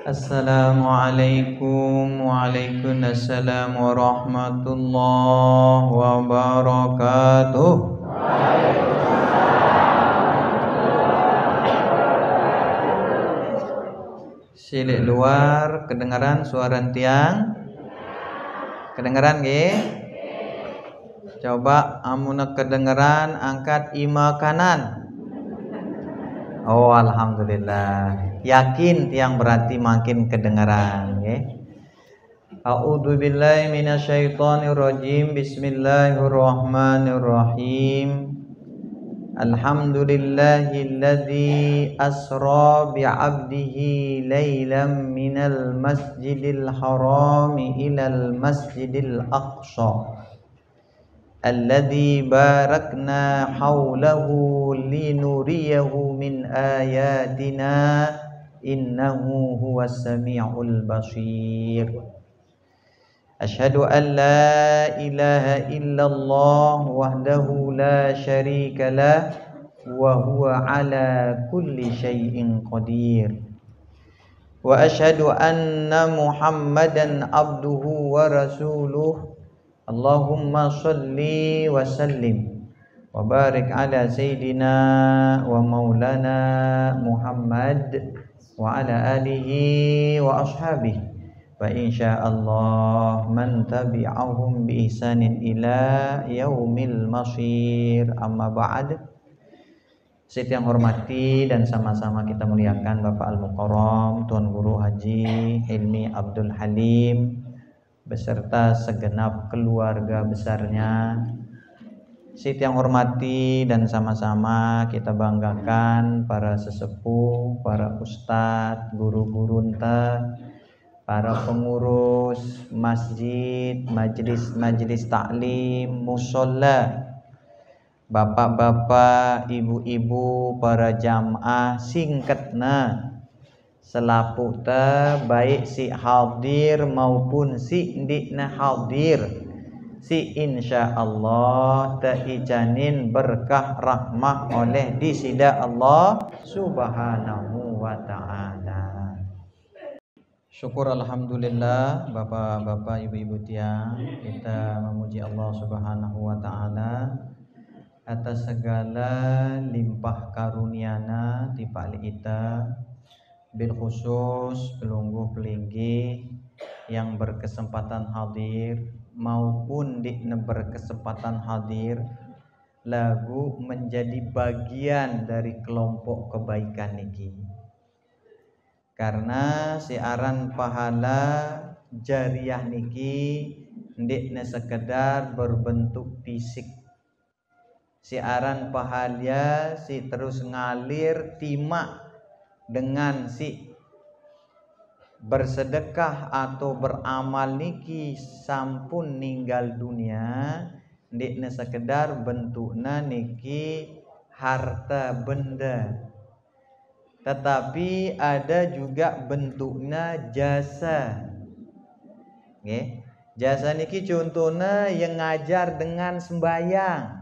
Assalamualaikum Waalaikumsalam warahmatullahi wabarakatuh. Silik luar kedengaran suara tiang? Kedengaran nggih? Coba amunna kedengaran angkat ima kanan. Oh, alhamdulillah. Yakin tiang berarti makin kedengaran nggih. A'udzu billahi minasyaitonir rajim. Bismillahirrahmanirrahim. Alhamdulillahilladzi asra bi'abdihi lailan minal masjidil harami ilal masjidil aqsa alladzi barakna haulahu linuriyahu min ayatina innahu huwas samiul basir. Asyhadu an la ilaha illallah wahdahu la syarika lah wa huwa ala kulli syai'in qadir. Wa asyhadu anna Muhammadan abduhu wa rasuluh. Allahumma shalli wa sallim wa barik ala sayyidina wa maulana Muhammad wa ala alihi wa ashabihi wa insyaallah man tabi'ahum bi ihsanin ila yaumil masir. Amma ba'd. Saya yang hormati dan sama-sama kita muliakan Bapak Al-Mukarram Tuan Guru Haji Hilmi Abdul Halim beserta segenap keluarga besarnya. Saya yang hormati dan sama-sama kita banggakan para sesepuh, para ustadz, guru-guru enta, para pengurus masjid, majelis taklim, musholla, bapak-bapak, ibu-ibu, para jamaah singkatna selapu ta baik si hadir maupun si ndikna hadir, si insyaallah ta ijanin berkah rahmah oleh disida Allah subhanahu wa ta'ala. Syukur alhamdulillah bapak-bapak, ibu-ibu tiang, kita memuji Allah subhanahu wa ta'ala atas segala limpah karuniana tipali kita, bil khusus pelungguh pelinggih yang berkesempatan hadir maupun di berkesempatan hadir lagu menjadi bagian dari kelompok kebaikan niki. Karena siaran pahala jariah niki ndikne sekedar berbentuk fisik. Siaran pahala si terus ngalir timak dengan si bersedekah atau beramal niki sampun ninggal dunia, ndikne sekedar bentukna niki harta benda, tetapi ada juga bentuknya jasa. Nggih. Jasa niki contohnya yang ngajar dengan sembayang.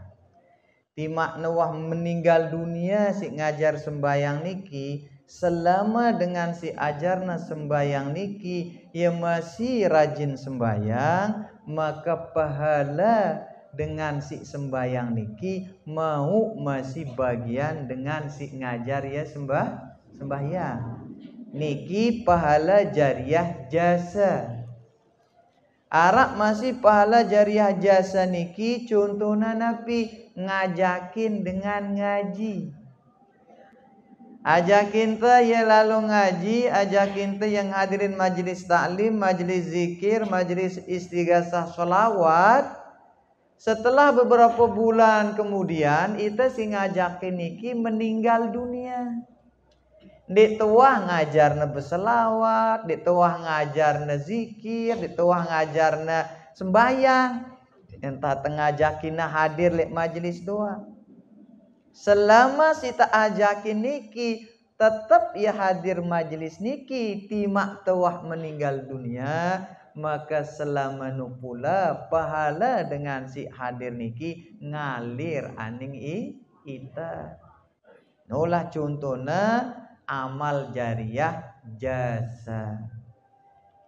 Timak nawah meninggal dunia si ngajar sembayang niki, selama dengan si ajarna sembayang niki ia masih rajin sembayang, maka pahala dengan si sembayang niki mau masih bagian dengan si ngajar ya sembahyang niki pahala jariah jasa. Arak masih pahala jariah jasa niki contohna napi ngajakin dengan ngaji. Ajakin teh ya lalu ngaji, ajakin teh yang hadirin majelis taklim, majelis zikir, majelis istighasah sholawat. Setelah beberapa bulan kemudian ita si ngajakin niki meninggal dunia. Di tuah ngajarna berselawat, di tuah ngajarna zikir, di tuah ngajarna sembayang, entah tengajakina hadir lek majelis doa. Selama sita ajakin niki tetap ya hadir majelis niki timak tuah meninggal dunia, maka selama nupula pahala dengan si hadir niki ngalir aning ita. Nulah contohna amal jariah jasa.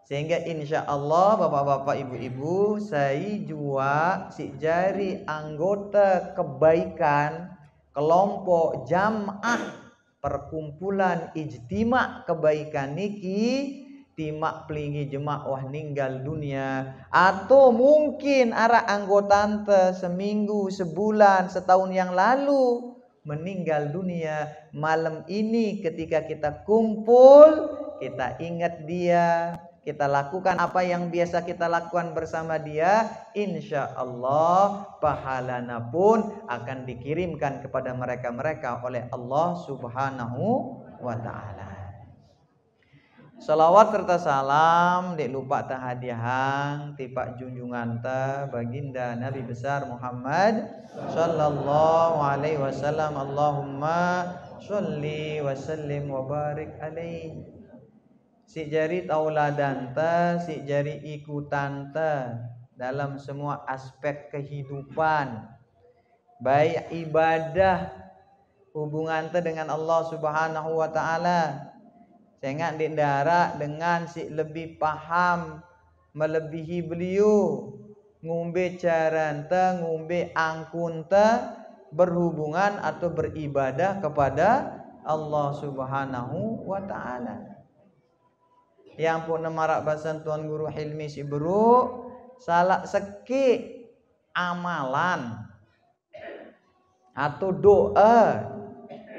Sehingga insya Allah bapak-bapak ibu-ibu, saya juga si jari anggota kebaikan kelompok jamaah perkumpulan ijtima kebaikan niki timak pelingi jemaah wah ninggal dunia, atau mungkin arah anggota ante seminggu, sebulan, setahun yang lalu meninggal dunia. Malam ini ketika kita kumpul, kita ingat dia, kita lakukan apa yang biasa kita lakukan bersama dia, insya Allah pahalana pun akan dikirimkan kepada mereka-mereka oleh Allah Subhanahu wa ta'ala. Salawat serta salam dek lupa ta hadiahang tipak junjungan ta baginda Nabi besar Muhammad sallallahu alaihi wasallam. Allahumma sholli wa sallim wa barik alaihi. Si jari tauladan ta, si jari ikutan ta dalam semua aspek kehidupan, baik ibadah, hubungan ta dengan Allah Subhanahu wa ta'ala. Sehingga di darat dengan si lebih paham melebihi beliau, ngumbe caranta, ngumbe angkunta berhubungan atau beribadah kepada Allah Subhanahu wa ta'ala. Yang pun nemarak bahasan Tuan Guru Hilmi si beru salah seki amalan atau doa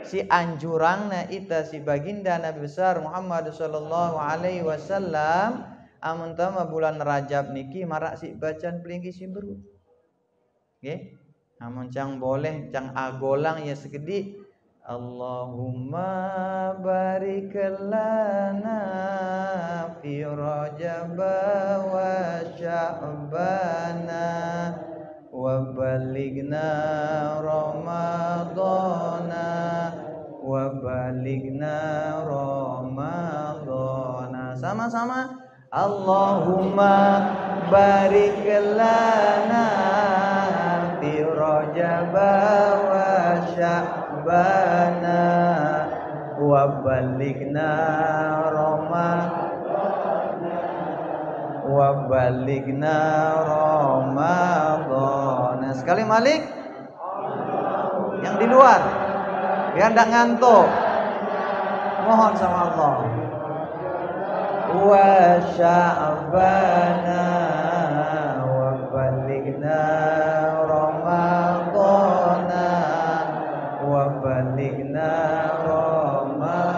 si anjurangna ita si baginda Nabi besar Muhammad sallallahu alaihi wasallam amun tama bulan Rajab niki marak si bacaan pelinggi si beru. Nggih. Amun cang boleh cang agolang ya segedi Allahumma barik lana fi Rajab wa Sya'bana wa balighna Ramadana wa balighna Ramadana. Sama-sama Allahumma barik lana fi Rajab wa Sya'bana wa balighna Ramadana wa balighna Ramadana. Sekali Malik yang di luar biar tidak ngantuk, mohon sama Allah. Wa Sya'bana wa balighna Ramadana wa balighna Ramadana.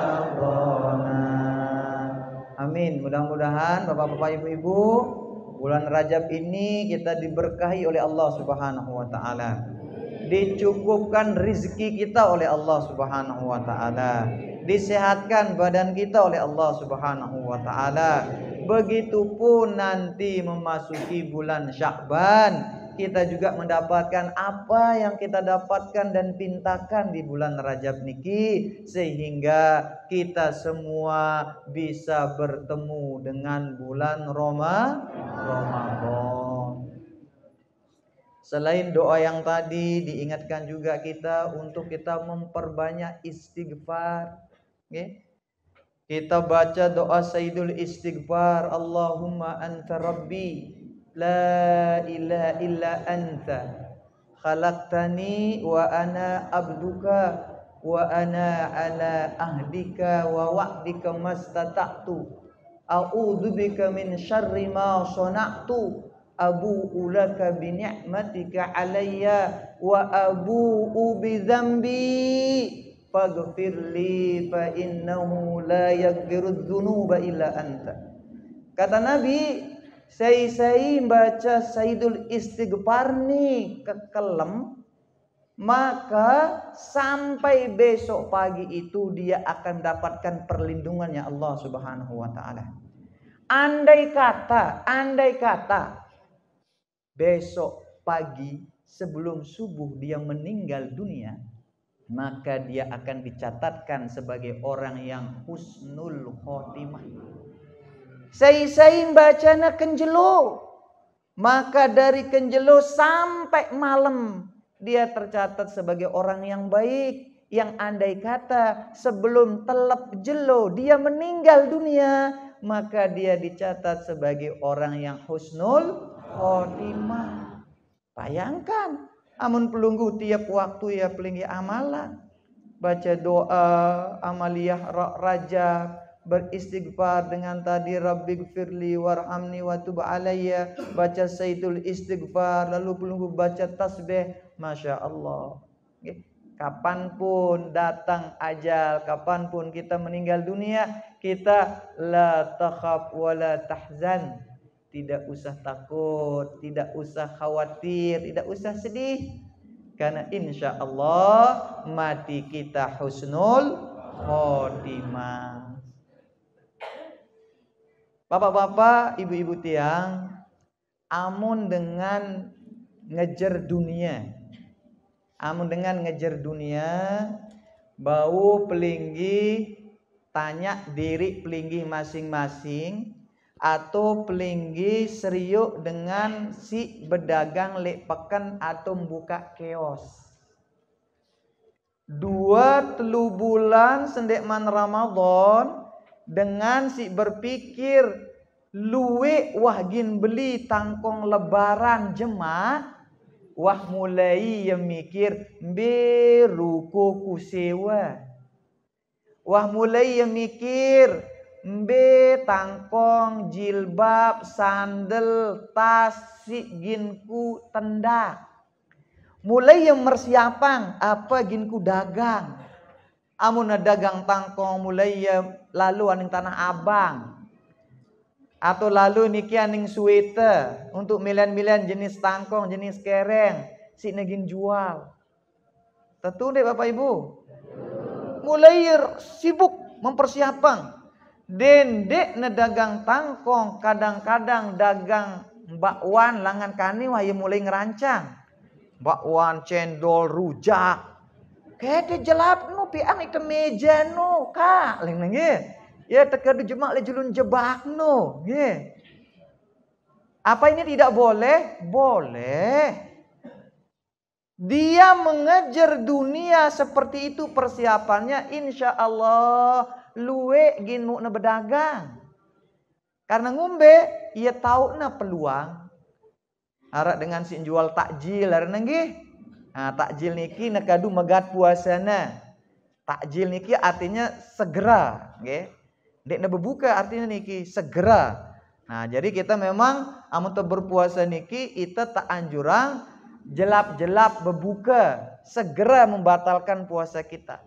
Amin. Mudah-mudahan bapak-bapak ibu-ibu bulan Rajab ini kita diberkahi oleh Allah Subhanahu wa ta'ala, dicukupkan rizki kita oleh Allah Subhanahu wa ta'ala, disehatkan badan kita oleh Allah Subhanahu wa ta'ala. Begitupun nanti memasuki bulan Sya'ban, kita juga mendapatkan apa yang kita dapatkan dan pintakan di bulan Rajab niki, sehingga kita semua bisa bertemu dengan bulan Ramadan. Selain doa yang tadi, diingatkan juga kita untuk kita memperbanyak istighfar. Okay? Kita baca doa Sayyidul Istighfar, Allahumma anta rabbi la ilaha illa anta khalaqtani wa ana abduka wa ana ala ahdika wa wa'dika mastata'tu a'udzu bika min syarri ma sana'tu abu'u laka bi ni'matika alayya wa abu'u bi dzambi faghfirli fa innahu la yaghfiru dzunuba illa anta. Kata Nabi, saya baca Sayyidul Istighfar ni kekelem, maka sampai besok pagi itu dia akan dapatkan perlindungannya Allah Subhanahu wa ta'ala. Andai kata besok pagi sebelum subuh dia meninggal dunia, maka dia akan dicatatkan sebagai orang yang husnul khotimah. Saya bacana kenjelo, maka dari kenjelo sampai malam dia tercatat sebagai orang yang baik, yang andai kata sebelum telep jelo dia meninggal dunia, maka dia dicatat sebagai orang yang husnul khotimah. Bayangkan, amun pelunggu tiap waktu ya pelinggi amalan, baca doa, amaliyah raja, beristighfar dengan tadi Rabbighfirli warhamni wa tub alayya, baca sayyidul istighfar, lalu pelunggu baca tasbih, masya Allah. Kapanpun datang ajal, kapanpun kita meninggal dunia, kita la takhaf wa la tahzan. Tidak usah takut, tidak usah khawatir, tidak usah sedih. Karena insya Allah mati kita husnul khotimah. Bapak-bapak, ibu-ibu tiang, amun dengan ngejar dunia, bau pelinggi tanya diri pelinggi masing-masing, atau pelinggi seriuk dengan si bedagang lek peken atau membuka kios. 2-3 bulan sendekman Ramadan dengan si berpikir luwe wahgin beli tangkong lebaran jemaah, wah mulai yang mikir ruko kusewa, wah mulai yang mikir tangkong jilbab sandal tas si ginku tendak, mulai yang mersiapang apa ginku dagang, amun dagang tangkong mulai yang lalu aning Tanah Abang, atau lalu niki aning sweater untuk milian-milian jenis tangkong, jenis kereng, si negin jual. Tentu deh Bapak Ibu. Mulai sibuk mempersiapkan. Dendek nedagang tangkong, kadang-kadang dagang bakwan langan kani wah mulai ngerancang. Bakwan, cendol, rujak. Kede jelap nu pian itu meja nu kak, leng-leng ya tekadu jemak le julun jebak no. Apa ini tidak boleh? Boleh. Dia mengejar dunia seperti itu persiapannya, insya Allah luwe ginu na berdagang. Karena ngumbe ia tahu na peluang. Harap dengan si jual takjil karena nggih. Nah, takjil niki nekadu megat puasana. Takjil niki artinya segera, nggih. Dek na berbuka artinya niki segera. Nah, jadi kita memang amun berpuasa niki kita tak anjurang jelap-jelap berbuka, segera membatalkan puasa kita.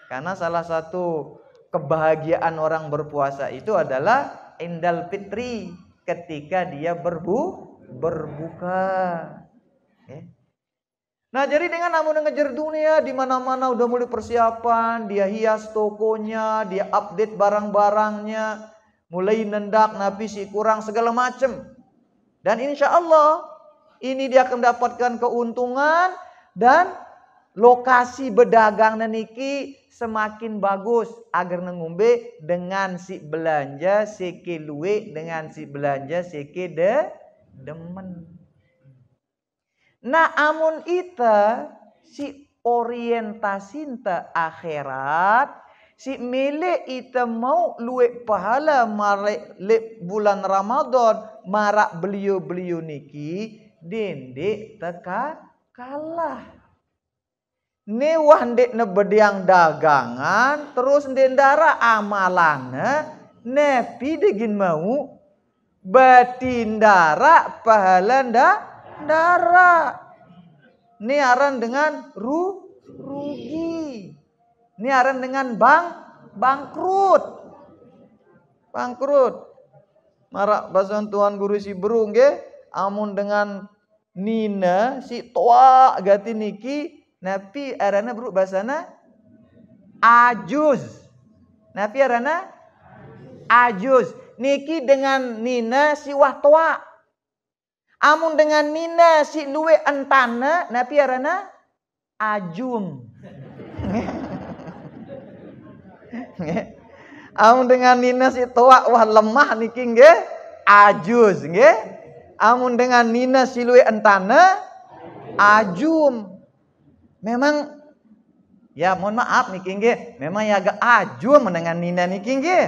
Karena salah satu kebahagiaan orang berpuasa itu adalah indal fitri, ketika dia berbuka. Okay. Nah, jadi dengan namun ngejar dunia di mana-mana udah mulai persiapan, dia hias tokonya, dia update barang-barangnya, mulai nendak napi si kurang segala macam. Dan insya Allah ini dia akan mendapatkan keuntungan dan lokasi berdagang niki semakin bagus agar ngumbe dengan si belanja seke luwe, dengan si belanja seke demen. Nah, amun ita si orientasi ta akhirat, si mele ita mau luwe pahala mare le bulan Ramadan marak beliau niki dendek teka kalah. Ne wah ndek ne bediang dagangan terus ndendara amalana nepi degin mau batindara pahala ndara. Ini aran dengan rugi. Ini aran dengan bangkrut. Marak bahasan Tuhan guru si berung ge, amun dengan nina si toa gati niki napi arana bro bahasana ajuz. Napi arana ajuz. Niki dengan nina si wah toa. Amun dengan nina si luwe entana napi arana ajum. Amun dengan nina si toa wah lemah niki nggih ajuz nggih. Amun dengan nina si luwe entana ajum. Memang Ya mohon maaf niki nggih, memang ya agak aju menengan nina niki nggih.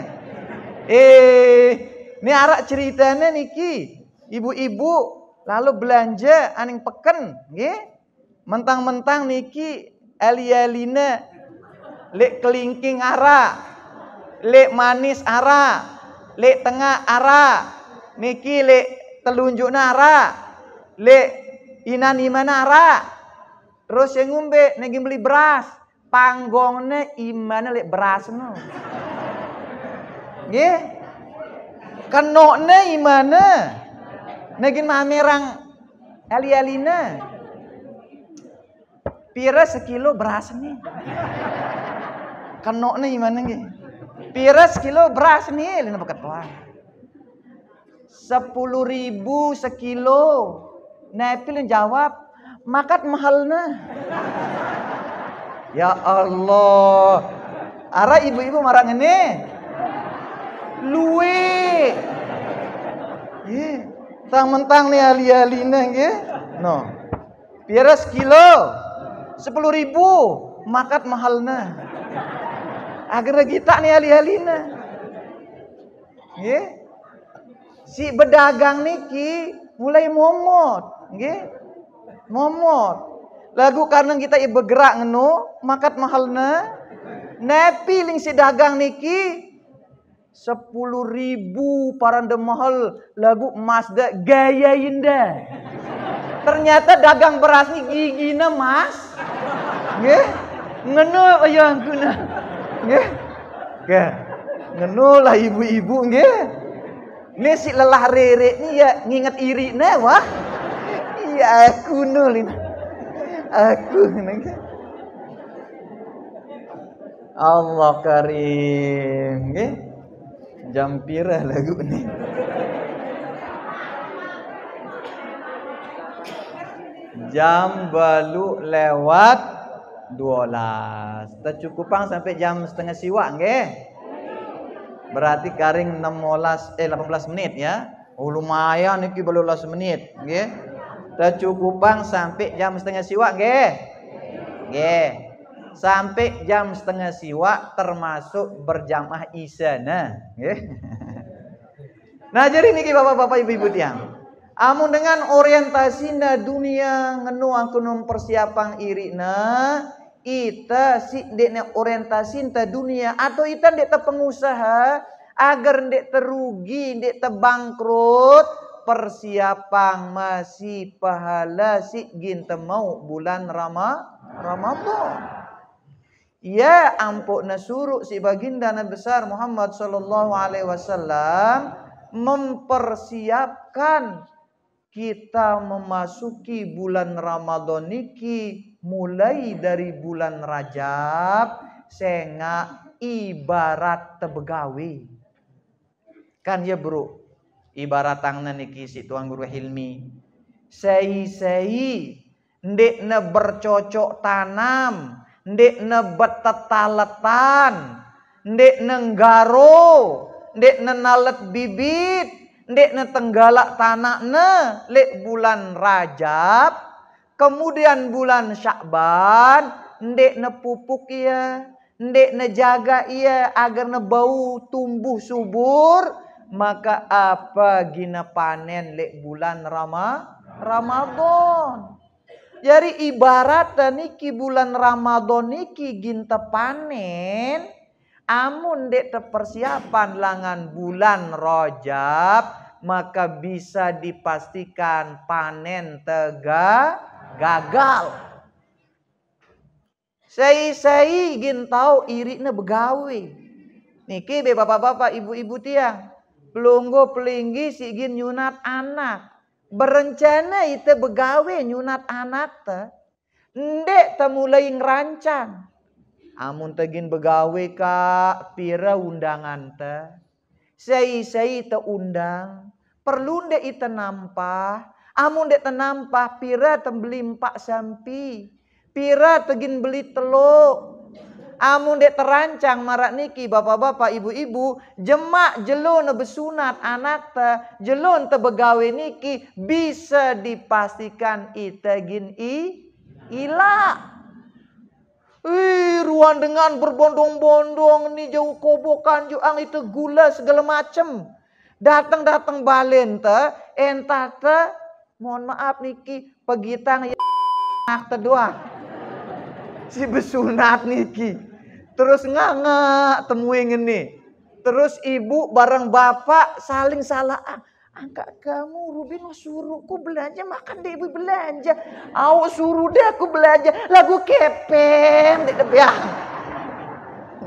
Ini arak ceritanya niki. Ibu-ibu lalu belanja aning peken, nggih. Mentang-mentang niki eli-eline lek kelingking ara, lek manis ara, lek tengah ara, niki lek telunjukna ara, lek iman ara. Terus yang ngombe negi beli beras, panggongne imane lek beras no. Nggih. Kenokne imane negi mamerang eli-eline. Pira sekilo beras nih. Kenokne imane nggih. Pira sekilo beras nih lina paketuan. 10.000 sekilo. Nepil jawab, makat mahalna. Ya Allah. Ara ibu-ibu marah ngene. Luwe. Ye, mentang-mentang nih ali-alina nggih. No. Pira sekilo. 10.000 makat mahalna. Agar kita nih ali-alina. Nggih. Si pedagang niki mulai momot, nggih. Momot. Lagu karena kita bergerak ngenu, makat mahalna. Nepi ling si dagang niki 10.000 paranda mahal lagu Mazda gaya indah. Ternyata dagang beras ni gigina mas. Nggih. Ngenu ayang guna. Nggih. Nggih. Ngenu lah ibu-ibu nggih. Ni si lelah rere ni ya nginget iri na wah. Iya aku nulin. Aku nggih. Allah karim nggih. Jam pira lagu ni. Jam balu lewat 12. Tercukupang sampai jam setengah siwak nggih. Berarti garing 18 menit ya. Oh lumayan niki 12 menit nggih. Tercukupang sampai jam setengah siwak nggih. Nggih. Sampai jam setengah siwak termasuk berjamaah isya nah nggih. Nah jadi niki bapak-bapak ibu-ibu tiang. Amun dengan orientasi na dunia ngenu angkunum persiapan irina ita si dekne orientasi ta dunia atau ita dek ta pengusaha agar dek terugi dek ta bangkrut persiapan masih pahala si ginta mau bulan Ramadan. Ya ampun nasuruh si baginda Nabi besar Muhammad sallallahu alaihi wasallam mempersiapkan kita memasuki bulan Ramadan niki mulai dari bulan Rajab senga ibarat tebegawi. Kan ya bro, ibarat tangna niki si tuan guru Hilmi. Sei ndek na bercocok tanam, ndek na betetaletan, ndek na nggaro, ndek na nalet bibit, ndek na tenggalak tanakna lek bulan Rajab, kemudian bulan Syakban, ndek na pupuk ia, ndek na jaga ia agar na bau tumbuh subur, maka apa gina panen lek bulan Ramadan. Jadi ibarat niki bulan Ramadan niki ginta panen. Amun dek persiapan langan bulan Rajab maka bisa dipastikan panen gagal. Sei gin tau irikna begawe. Niki be bapak-bapak ibu-ibu tiang. Pelunggu pelinggi si gin nyunat anak. Berencana itu begawe nyunat anak te. Ndek te mulai ngerancang. Amun tegin begawe kak pira undangan te. Sei te undang. Perlu ndek ite nampah. Amun ndek te nampah pira te beli 4 sampi. Pira tegin beli teluk. Amun dek terancang marak niki bapak-bapak ibu-ibu jemak jelun besunat anak te jelun te begawe niki bisa dipastikan ite gin ila. Ruan dengan berbondong-bondong nih jauh kobokan juang itu gula segala macem. Datang balen te, entah te, mohon maaf niki, pegitang ya doang. Si besunat niki. Terus nganga temuin ini. Terus ibu bareng bapak saling salah. Angkat kamu Rubin suruhku belanja makan deh ibu belanja. Awak suruh deh aku belanja. Lagu kepem dek debiang.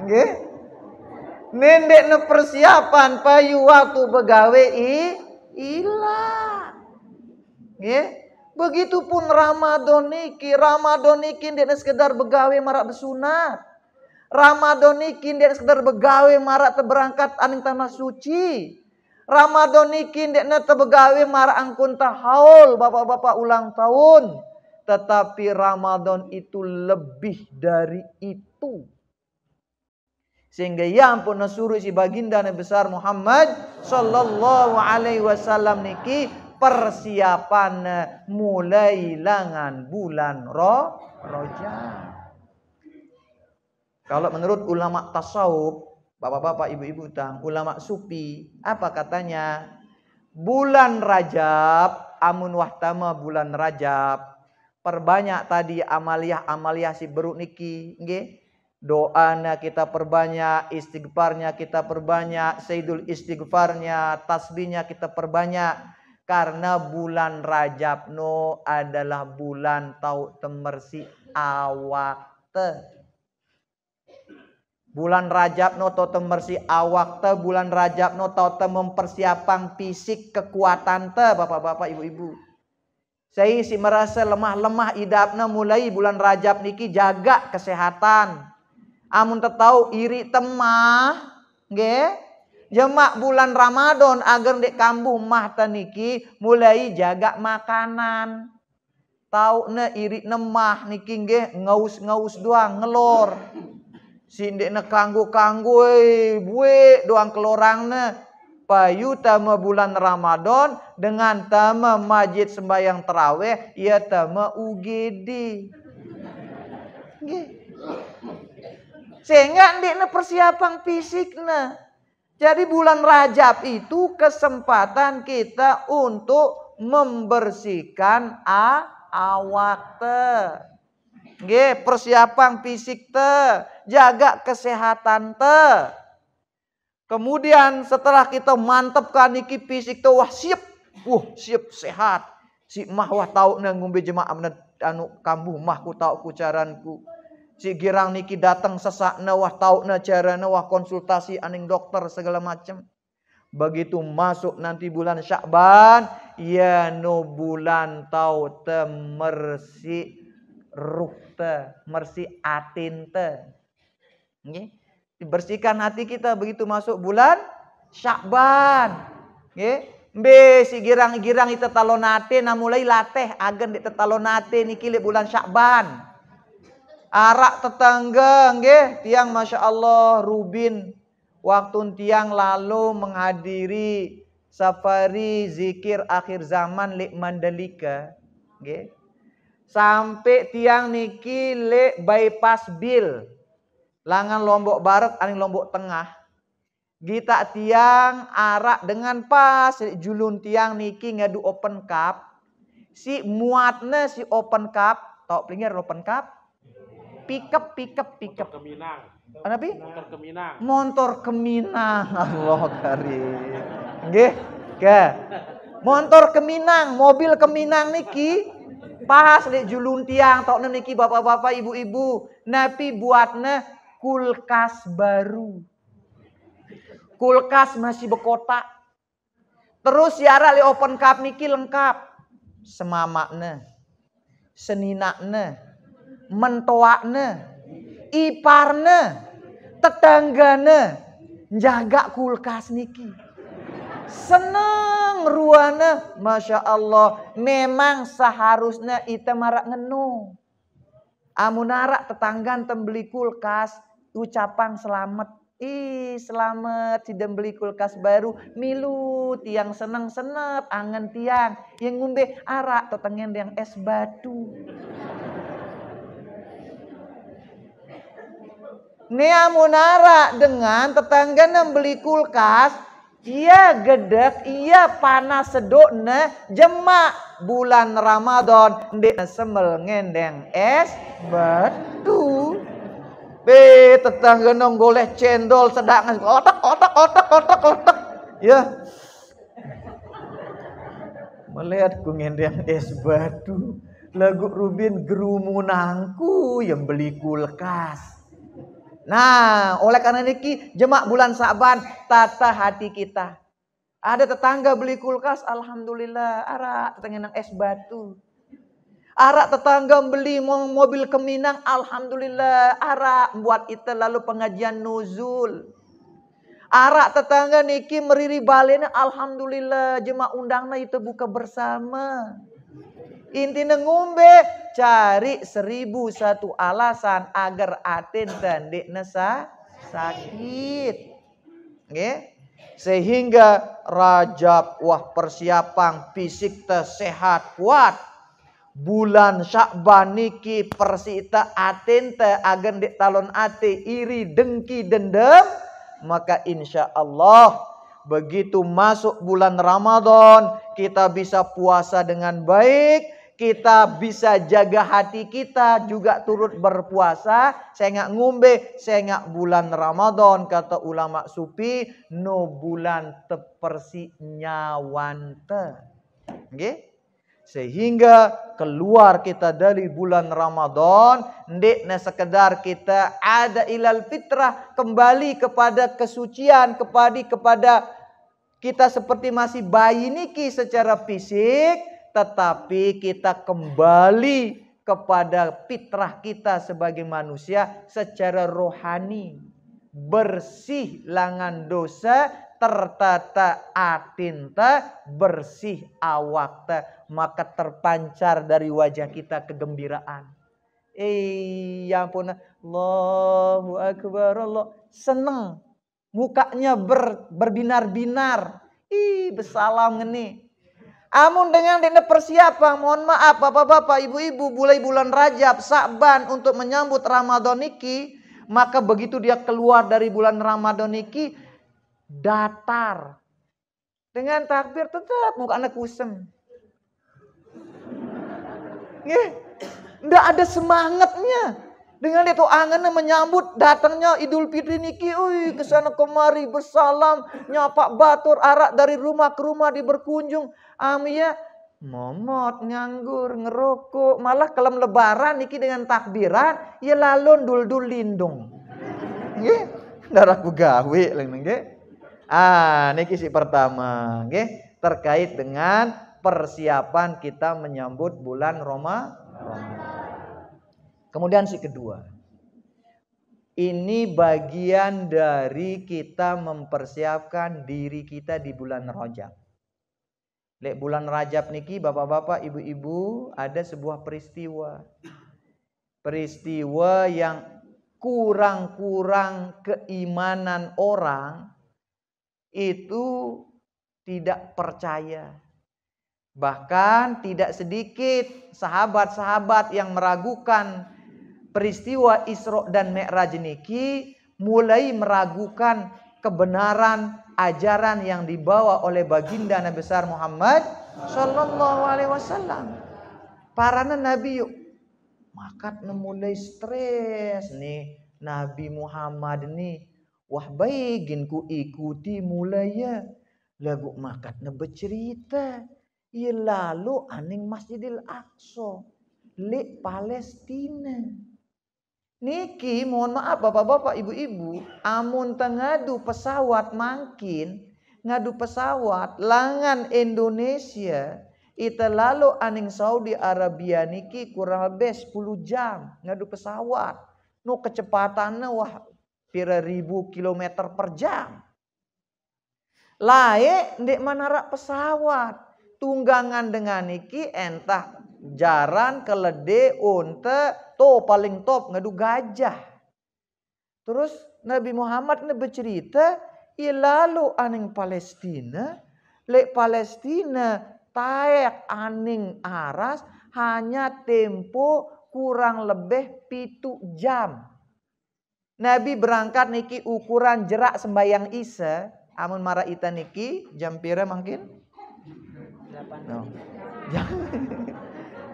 Nggih. Nendek ne persiapan payu waktu begawe ilah. Nggih. Begitupun Ramadan niki ndek sekedar begawe marak besunat. Ramadan niki ndek sekedar begawe marak berangkat aning tanah suci. Ramadan niki ndek begawe marak angkun haul bapak-bapak ulang tahun. Tetapi Ramadan itu lebih dari itu. Sehingga ya ampun suruh si baginda Nabi besar Muhammad sallallahu alaihi wasallam niki persiapan mulai langan bulan Rajab. Kalau menurut ulama tasawuf, bapak-bapak, ibu-ibu tang, ulama sufi, apa katanya? Bulan Rajab, amun wahtama bulan Rajab, perbanyak tadi amaliah si beruk niki, nggih. Doanya kita perbanyak, istighfarnya kita perbanyak, sayyidul istighfarnya, tasbihnya kita perbanyak. Karena bulan Rajab no adalah bulan tau temersi awak te. Bulan Rajab no tau temersi awak te, bulan Rajab no tau mempersiapkan fisik kekuatan te, bapak-bapak, ibu-ibu. Saya si merasa lemah-lemah idapna mulai bulan Rajab niki jaga kesehatan. Amun tetau iri temah, nggih. Jemak bulan Ramadan agar dek kambuh mah taniki mulai jaga makanan. Tau ne iri nemah niki nggih ngaus-ngaus doang ngelor. Sindek ne kanggo-kanggo buwe doang kelorang ne. Payu tama bulan Ramadan dengan tama masjid sembahyang tarawih ya tama UGD. Nggih. Sehingga ndekne persiapan fisiknya. Jadi bulan Rajab itu kesempatan kita untuk membersihkan awak te. Nggih, persiapan fisik te, jaga kesehatan te. Kemudian setelah kita mantapkan niki fisik te wah siap. Siap sehat. Si mah wah tau na ngombe jemaah anu kambuh mah ku tau ku caranku. Si girang niki datang sesakna wah tauna carana wah konsultasi aning dokter segala macam. Begitu masuk nanti bulan Sya'ban, ya no bulan tau te mersi ruh te, mersi atin te. Nggih. Dibersihkan hati kita begitu masuk bulan Sya'ban. Nggih. Mbe si girang-girang ita talonate na mulai latih agen di tetalonate niki le bulan Sya'ban. Arak tetangga nggih tiang Masya Allah Rubin waktu tiang lalu menghadiri safari zikir akhir zaman lek Mandalika nggih. Sampai tiang niki lek bypass bil langan Lombok Barat aning Lombok Tengah. Gita tiang arak dengan pas julun tiang niki ngadu open cup. Si muatnya si open cup, tau pelingir open cup? Pickup. Motor Keminang. Apa? Motor Keminang. Allah karim. Nggih. Motor Keminang, mobil Keminang niki pas di julun tiang tok niki bapak-bapak, ibu-ibu, napi buatnya kulkas baru. Kulkas masih bekotak. Terus siara li open cup niki lengkap. Semamakna, seninakna, mentoakna, iparna, tetanggana, jaga kulkas niki. Seneng ruana, Masya Allah. Memang seharusnya ita marak ngenu. Amunarak tetanggan tembeli kulkas, ucapan selamat. Selamat si beli kulkas baru. Milu tiang seneng-senep angen tiang. Yang ngombe arak tetengen yang es batu. Neamunara dengan tetangga yang beli kulkas, ia gedek, ia panas sedok jemak bulan Ramadan ndek semel ngendeng es batu. Be tetangga nong goleh cendol sedang otak. Ya. Melihat ku ngendeng es batu. Lagu Rubin gerumunangku yang beli kulkas. Nah, oleh karena niki jemak bulan Sa'ban tata hati kita. Ada tetangga beli kulkas, alhamdulillah, arak tetangga es batu. Arak tetangga beli mobil keminang, alhamdulillah, arak buat kita lalu pengajian nuzul. Arak tetangga niki meriri balena, alhamdulillah, jemak undangna itu buka bersama. Intinya ngombe cari 1001 alasan agar aten tandek nesa sakit. Okay? Sehingga Rajab wah persiapan fisik sehat kuat. Bulan Syakban niki persita aten agar dek talon ate iri dengki dendam. Maka insya Allah begitu masuk bulan Ramadan kita bisa puasa dengan baik. Kita bisa jaga hati kita juga turut berpuasa. Saya nggak ngombe, saya nggak bulan Ramadan. Kata ulama sufi, no bulan tepersi nyawante. Okay? Sehingga keluar kita dari bulan Ramadan. Ndekna sekedar kita ada ilal fitrah. Kembali kepada kesucian. Kepada kita seperti masih bayi niki secara fisik. Tetapi kita kembali kepada fitrah kita sebagai manusia secara rohani. Bersih langan dosa, tertata atinta, bersih awakta. Maka terpancar dari wajah kita kegembiraan. Ya ampun, Allahu Akbar, Allah. Seneng. Mukanya berbinar-binar. Besalam ngeni. Amun dengan dene persiapan, mohon maaf bapak-bapak, ibu-ibu, mulai bulan Rajab, Sa'ban untuk menyambut Ramadan niki, maka begitu dia keluar dari bulan Ramadan niki, datar. Dengan takbir tetap mukanya kusem. Nggak ada semangatnya. Dengan itu angannya menyambut datangnya Idul Fitri niki, kesana kemari bersalam, nyapa batur, arak dari rumah ke rumah di berkunjung. Amia momot, nganggur, ngerokok, malah kelem lebaran niki dengan takbiran, ya lalu dul lindung. Nggih, darah gawe nggih. Niki si pertama, nggih, terkait dengan persiapan kita menyambut bulan Ramadan. Kemudian si kedua, ini bagian dari kita mempersiapkan diri kita di bulan Rajab. Lek bulan Rajab niki bapak-bapak, ibu-ibu, ada sebuah peristiwa. Peristiwa yang kurang-kurang keimanan orang itu tidak percaya. Bahkan tidak sedikit sahabat-sahabat yang meragukan peristiwa Isra dan Mi'raj niki, mulai meragukan kebenaran ajaran yang dibawa oleh baginda Nabi besar Muhammad sallallahu alaihi wasallam. Para nabi yuk makat mulai stres nih Nabi Muhammad nih. Wah baigin ku ikuti mulai ya. Lagu makat bercerita. Ya lalu aning Masjidil Aqsa le Palestina. Niki mohon maaf bapak-bapak, ibu-ibu, amun ngadu pesawat mangkin, ngadu pesawat langan Indonesia, itu lalu aning Saudi Arabia niki kurang lebih 10 jam ngadu pesawat. No kecepatannya wah pira ribu kilometer per jam. Lae ndek manara pesawat. Tunggangan dengan niki entah jaran kelede unta to paling top ngadu gajah. Terus Nabi Muhammad ne bercerita lalu aning Palestina, lek Palestina taek aning aras hanya tempo kurang lebih 7 jam. Nabi berangkat niki ukuran jerak sembayang Isya. Amun mara ita niki jam pira mungkin? 8. No.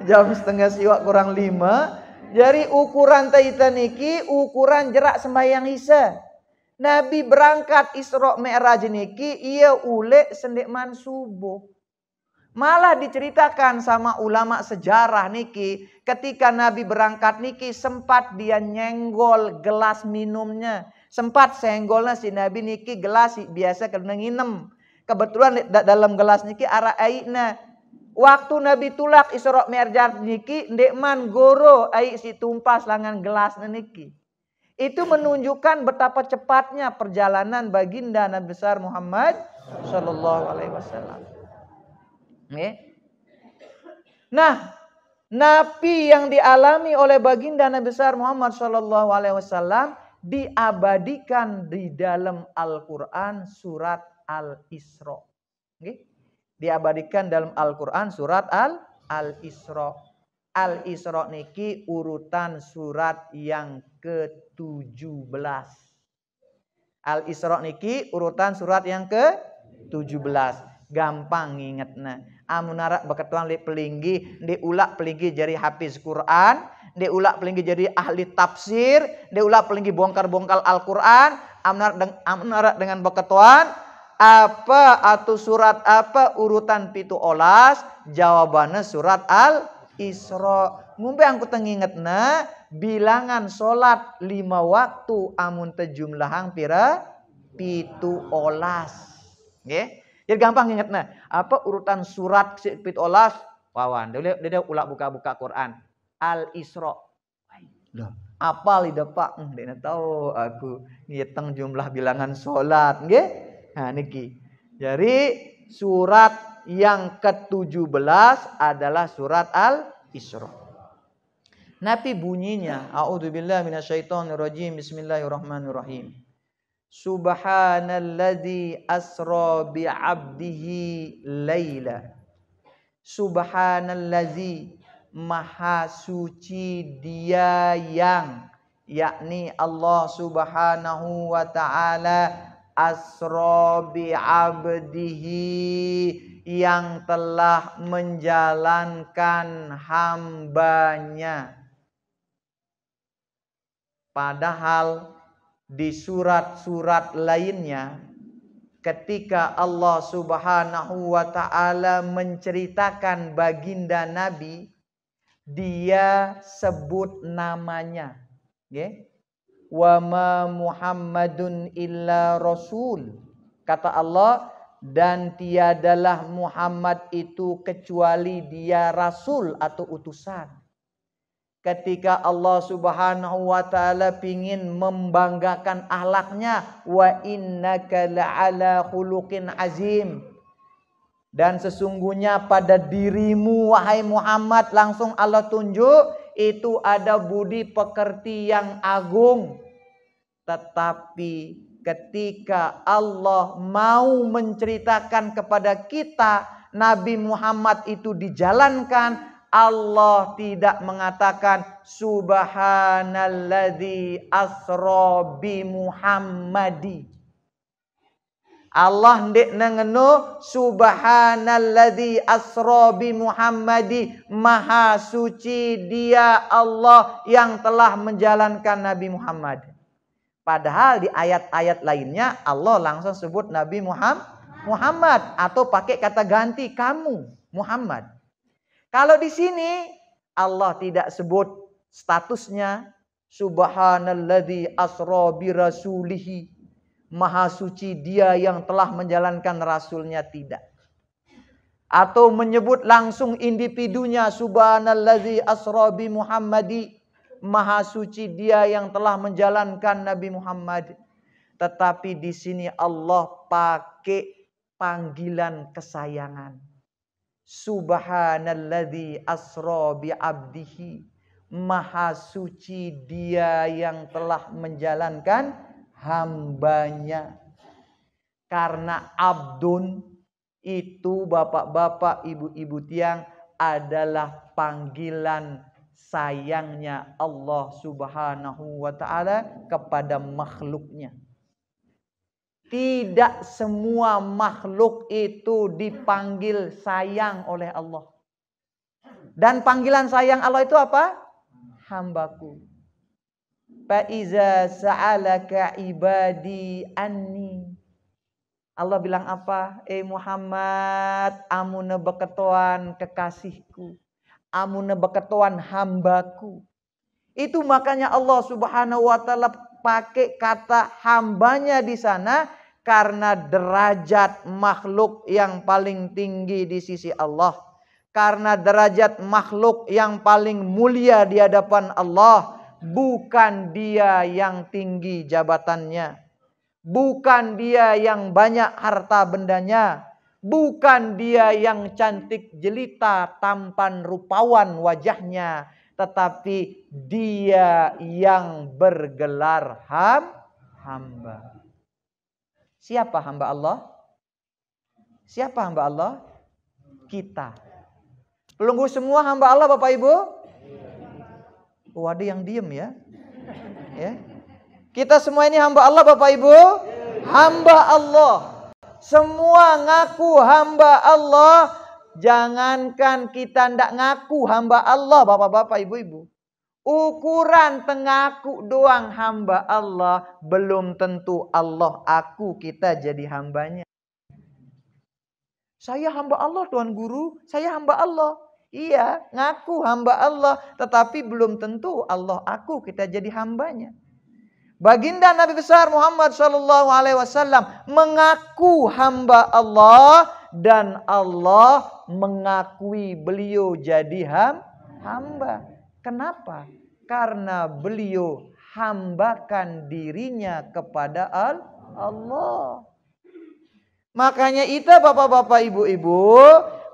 Jam setengah siwak kurang 5. Jadi ukuran ita niki ukuran jerak sembayang Isya. Nabi berangkat Isra Mi'raj niki ia ule sendekman subuh. Malah diceritakan sama ulama sejarah niki, ketika Nabi berangkat niki sempat dia nyenggol gelas minumnya. Sempat senggolnya si Nabi niki gelas biasa kena nginem. Kebetulan dalam gelas niki ara airna. Waktu Nabi tulak Isra Mi'raj niki ndekman goro air si tumpas langan gelas niki. Itu menunjukkan betapa cepatnya perjalanan baginda Nabi besar Muhammad sallallahu alaihi wasallam. Nah, napi yang dialami oleh baginda Nabi besar Muhammad sallallahu alaihi wasallam diabadikan di dalam Al-Qur'an surat Al-Isra. Diabadikan dalam Al-Qur'an surat Al-Isra. Al-Isra niki urutan surat yang ke-17. Al-Isra niki urutan surat yang ke-17. Gampang ngingetna. Amun arak beketuan li pelinggi, di ulak pelinggi jadi hafiz Quran, di ulak pelinggi jadi ahli tafsir, di ulak pelinggi bongkar-bongkar Al-Quran. Amun arak dengan beketuan apa atau surat apa urutan pitu olas, jawabannya surat Al-Isra. Ngumpe angku tengingetna bilangan solat 5 waktu amun tejumlahang pira pitu olas. Nggih. Jadi gampang ingatnya. Apa urutan surat pitu olas? Wawan. Dia ulak buka-buka Quran. Al-Isra. Apa lidah pak? Dia tahu aku ngitung jumlah bilangan sholat. Nggih? Nah niki. Jadi surat yang ke-17 adalah surat Al-Isra. Nabi bunyinya. A'udzubillahi minasyaitonirrajim. Bismillahirrahmanirrahim. Subhanalladzi asra bi'abdihi laila. Subhanalladzi maha suci dia yang, yakni Allah subhanahu wa ta'ala, asra bi'abdihi, yang telah menjalankan hambanya. Padahal di surat-surat lainnya ketika Allah subhanahu wa ta'ala menceritakan baginda Nabi, dia sebut namanya. Wa ma Muhammadun illa rasul. Kata Allah, dan tiadalah Muhammad itu kecuali dia rasul atau utusan. Ketika Allah subhanahu wa ta'ala pingin membanggakan akhlaknya, wa innaka la'ala khuluqin azim, dan sesungguhnya pada dirimu wahai Muhammad, langsung Allah tunjuk itu ada budi pekerti yang agung. Tetapi ketika Allah mau menceritakan kepada kita Nabi Muhammad itu dijalankan, Allah tidak mengatakan subhanalladzi asra bi Muhammadi. Allah ndik nangeno subhanalladzi asra bi Muhammadi, maha suci dia Allah yang telah menjalankan Nabi Muhammad. Padahal di ayat-ayat lainnya Allah langsung sebut Nabi Muhammad atau pakai kata ganti kamu Muhammad. Kalau di sini Allah tidak sebut statusnya subhanalladzi asra bi rasulihi, maha suci dia yang telah menjalankan rasulnya, tidak. Atau menyebut langsung individunya subhanalladzi asra bi Muhammadi, maha suci dia yang telah menjalankan Nabi Muhammad. Tetapi di sini Allah pakai panggilan kesayangan. Subhanalladzi asra bi abdihi, maha suci dia yang telah menjalankan hambanya. Karena abdun itu bapak-bapak, ibu-ibu tiang adalah panggilan sayangnya Allah Subhanahu wa ta'ala kepada makhluknya. Tidak semua makhluk itu dipanggil sayang oleh Allah. Dan panggilan sayang Allah itu apa? Hambaku. Fa'iza sa'alaka ibadi anni. Allah bilang apa? Muhammad, amuna beketuan kekasihku. Amuna beketuan hambaku. Itu makanya Allah Subhanahu wa ta'ala pakai kata hambanya di sana karena derajat makhluk yang paling tinggi di sisi Allah. Karena derajat makhluk yang paling mulia di hadapan Allah. Bukan dia yang tinggi jabatannya. Bukan dia yang banyak harta bendanya. Bukan dia yang cantik jelita, tampan rupawan wajahnya. Tetapi dia yang bergelar hamba. Siapa hamba Allah? Siapa hamba Allah? Kita. Pelunggu semua hamba Allah Bapak Ibu? Oh, ada yang diem ya. Ya. Kita semua ini hamba Allah Bapak Ibu? Hamba Allah. Semua ngaku hamba Allah. Jangankan kita ndak ngaku hamba Allah Bapak-bapak Ibu-ibu. Ukuran tengaku doang hamba Allah. Belum tentu Allah aku kita jadi hambanya. Saya hamba Allah Tuan Guru. Saya hamba Allah. Iya ngaku hamba Allah. Tetapi belum tentu Allah aku kita jadi hambanya. Baginda Nabi besar Muhammad sallallahu alaihi wasallam mengaku hamba Allah dan Allah mengakui beliau jadi hamba. Kenapa? Karena beliau hambakan dirinya kepada Allah. Makanya itu Bapak-bapak Ibu-ibu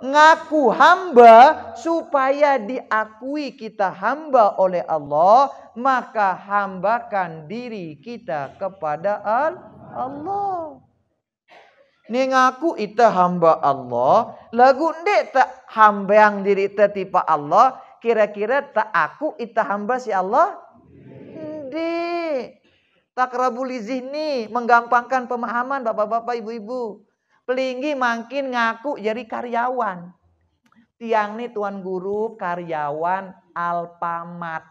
ngaku hamba supaya diakui kita hamba oleh Allah, maka hambakan diri kita kepada Allah. Ni ngaku ita hamba Allah, lagu ndek tak hamba yang diri ita tipa Allah, kira-kira tak aku ita hamba si Allah? Ndek. Takrabul zihni, menggampangkan pemahaman Bapak-bapak Ibu-ibu. Pelinggi makin ngaku jadi karyawan. Tiang nih Tuan Guru karyawan Alfamart.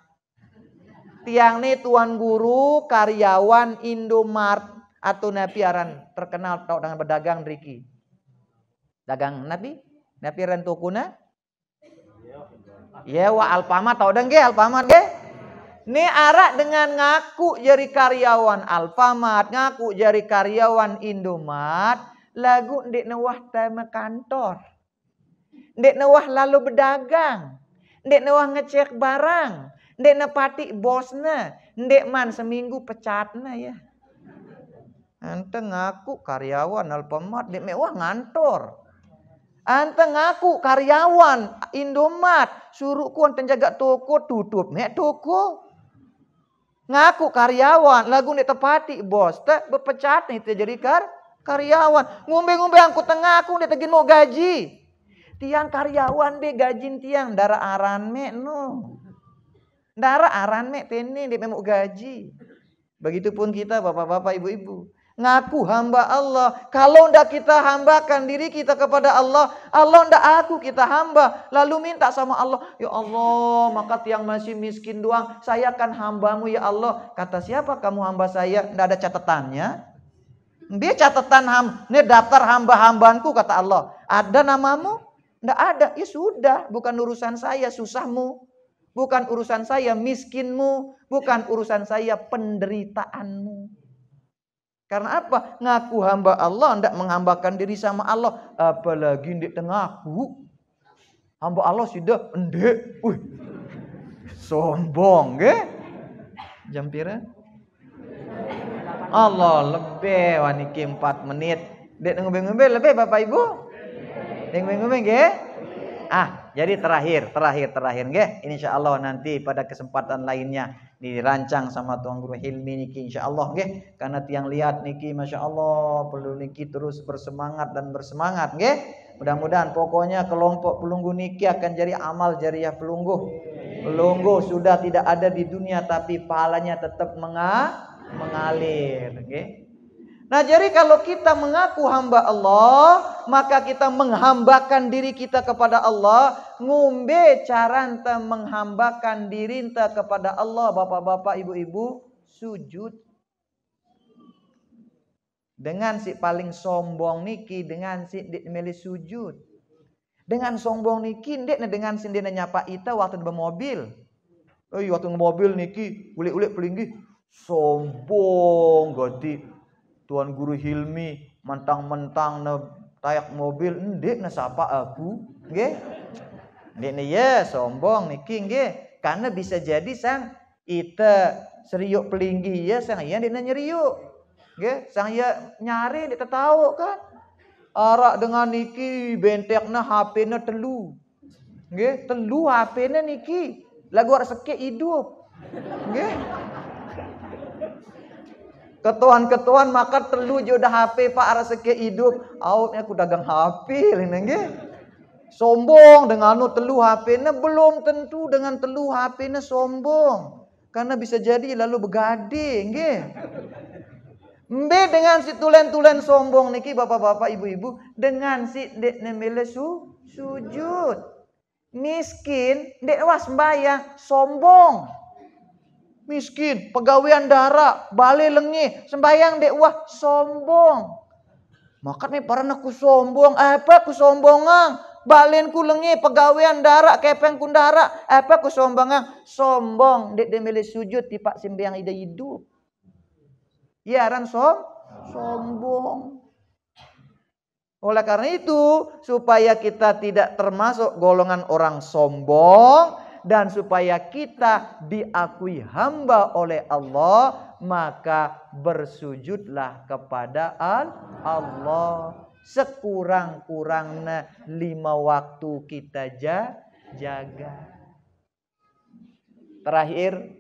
Tiang nih Tuan Guru karyawan Indomart atau napiaran terkenal tau dengan berdagang Riki. Dagang napi? Napiaran tokuna? Ya wa Alfamart tau deng ge Alfamart ge? Nih arak dengan ngaku jadi karyawan Alfamart, ngaku jadi karyawan Indomart. Lagu ndek nawah tema kantor. Ndek nawah lalu berdagang. Ndek nawah ngecek barang. Ndek nepati bosnya. Ndek man seminggu pecatnya ya. Ante ngaku karyawan Alfamart. Ndek mewah ngantor. Ante ngaku karyawan Indomart. Suruh ku ante jaga toko tutup. Nek toko. Ngaku karyawan. Lagu ndek tepati bos. Tak berpecat nih jadi karyawan. Ngombe-ngombe angkut tengah aku dia tegin mau gaji. Tiang karyawan be gajin tiang. Dara aran me no. Dara aran me tene dia mau gaji. Begitupun kita bapak-bapak ibu-ibu. Ngaku hamba Allah. Kalau ndak kita hambakan diri kita kepada Allah. Allah ndak aku kita hamba. Lalu minta sama Allah. Ya Allah maka tiang masih miskin doang. Saya kan hambamu ya Allah. Kata siapa kamu hamba saya? Ndak ada catatannya. Dia catatan ini daftar hamba-hambaanku kata Allah. Ada namamu? Nggak ada. Ya sudah, bukan urusan saya susahmu. Bukan urusan saya miskinmu. Bukan urusan saya penderitaanmu. Karena apa? Ngaku hamba Allah, nggak menghambakan diri sama Allah. Apalagi di tengahku. Hamba Allah sudah endek. Sombong, ge? Jam pira? Allah lebih waniki 4 menit. Dek ngombe-ngombe lebih Bapak Ibu? Dek ngombe-ngombe nggih? Jadi terakhir nggih. Insyaallah nanti pada kesempatan lainnya dirancang sama Tuan Guru Hilmi niki insyaallah nggih. Karena tiang lihat niki masyaallah perlu niki terus bersemangat nggih. Mudah-mudahan pokoknya kelompok pelunggu niki akan jadi amal jariah pelunggu. Longgo sudah tidak ada di dunia, tapi pahalanya tetap mengalir. Okay? Nah, jadi kalau kita mengaku hamba Allah, maka kita menghambakan diri kita kepada Allah. Ngumbe caranta menghambakan diri enta kepada Allah, bapak-bapak, ibu-ibu, sujud. Dengan si paling sombong niki, dengan si dek milih sujud. Dengan sombong niki, dek dengan si dek nyapa ita waktu di mobil. Waktu di mobil niki, ulik-ulik pelinggi, sombong gati. Tuan Guru Hilmi mentang-mentang na tayak mobil, dek na sapa aku, nggih. Dek na ya sombong niki nggih. Karena bisa jadi sang ita seriuk pelinggi ya sang iya dek na nyeriuk. Nggih, sang iya nyari dek tahu kan. Arak dengan niki bentekna HP-na telu. Nggih, telu HP-na niki. Lagu arak sekek hidup. Nggih. Ketuan-ketuan maka telu je udah HP pak arak sekek hidup. Outnya aku dagang HP nggih. Sombong dengan telu HP-na belum tentu dengan telu HP-na sombong. Karena bisa jadi lalu begading nggih. Mbe dengan si tulen-tulen sombong niki bapak-bapak ibu-ibu dengan si dek nemele sujud. Miskin dek was sembahyang sombong. Miskin pegawaian darah balik lengi sembahyang dek wah sombong. Maka nih para naku sombong apa ku sombongang balen ku lengi pegawaian darah kepeng ku darah apa ku sombongang sombong dek nemele sujud tipak sembahyang ida hidup. Ya ran sombong. Oleh karena itu, supaya kita tidak termasuk golongan orang sombong dan supaya kita diakui hamba oleh Allah, maka bersujudlah kepada Allah. Sekurang-kurangnya 5 waktu kita jaga. Terakhir,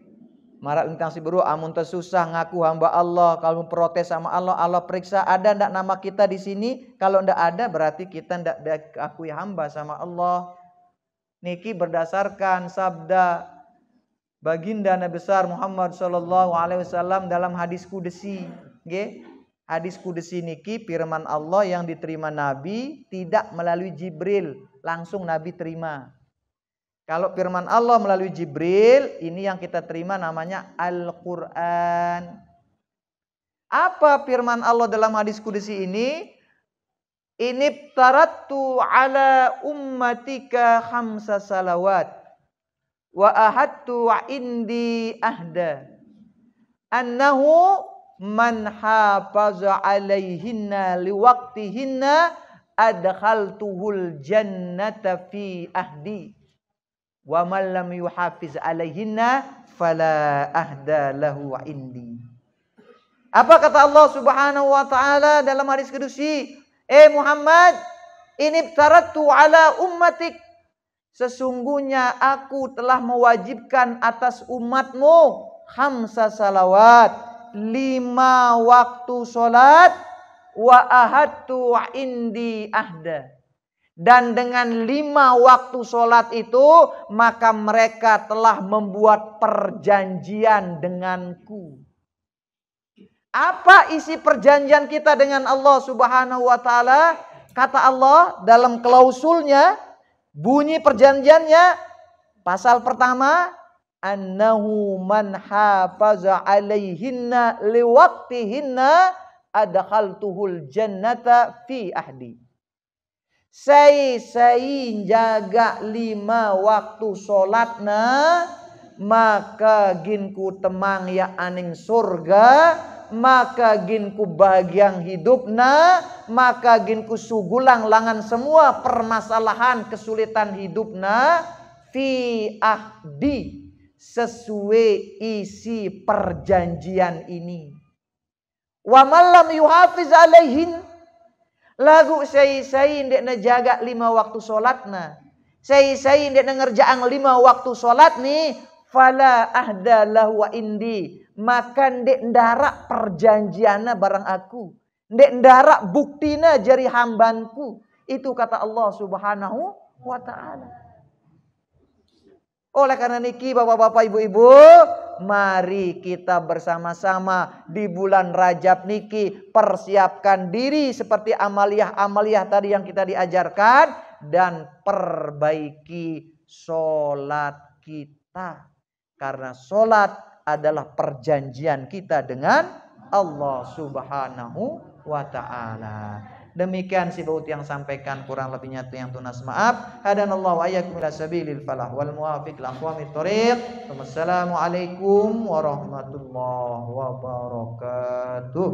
marak tentang si buru amun tersusah ngaku hamba Allah, kalau protes sama Allah, Allah periksa ada ndak nama kita di sini? Kalau ndak ada berarti kita ndak diakui hamba sama Allah. Niki berdasarkan sabda baginda Nabi besar Muhammad sallallahu alaihi wasallam dalam hadis qudsi, nggih. Hadis qudsi niki firman Allah yang diterima Nabi tidak melalui Jibril, langsung Nabi terima. Kalau firman Allah melalui Jibril, ini yang kita terima namanya Al-Quran. Apa firman Allah dalam hadis qudsi ini? Ini tarattu ala ummatika khamsa salawat wa ahadtu indi ahda annahu man hafaza alaihinna liwaqtihinna adkhaltuhul jannata fi ahdi. Wa man lam yuhafiz alaihinna fala ahda lahu indi. Apa kata Allah Subhanahu wa taala dalam hadis qudsi? Muhammad, ini tarattu ala ummatik. Sesungguhnya aku telah mewajibkan atas umatmu khamsa salawat, 5 waktu salat, wa ahadtu indi ahda. Dan dengan 5 waktu sholat itu maka mereka telah membuat perjanjian denganku. Apa isi perjanjian kita dengan Allah Subhanahu wa taala? Kata Allah dalam klausulnya, bunyi perjanjiannya pasal pertama, annahu man hafaza alaihinna liwaqtihinna adkhaltuhul jannata fi ahdi. Saya jaga 5 waktu sholatna, maka ginku temang ya aning surga, maka ginku bahagiang hidupna, maka ginku sugulang langan semua permasalahan kesulitan hidupna fi ahdi, sesuai isi perjanjian ini. Wa malam yuhafiz alaihin, lagu saya ndek na jaga 5 waktu sholatna. Saya ndek na ngerjaang 5 waktu sholat nih. Fala ahda lahu wa indi. Maka ndek ndarak perjanjiana barang aku. Ndek ndarak buktina jari hambanku. Itu kata Allah Subhanahu wa ta'ala. Oleh karena niki bapak-bapak ibu-ibu, mari kita bersama-sama di bulan Rajab niki persiapkan diri seperti amaliyah-amaliyah tadi yang kita diajarkan dan perbaiki sholat kita. Karena sholat adalah perjanjian kita dengan Allah Subhanahu wa ta'ala. Demikian si Baut yang sampaikan, kurang lebihnya yang tunas maaf. Hadanallahu wa iyyakum ila sabilil falah wal muwafiq li aqwamit thoriq. Wassalamualaikum warahmatullahi wabarakatuh.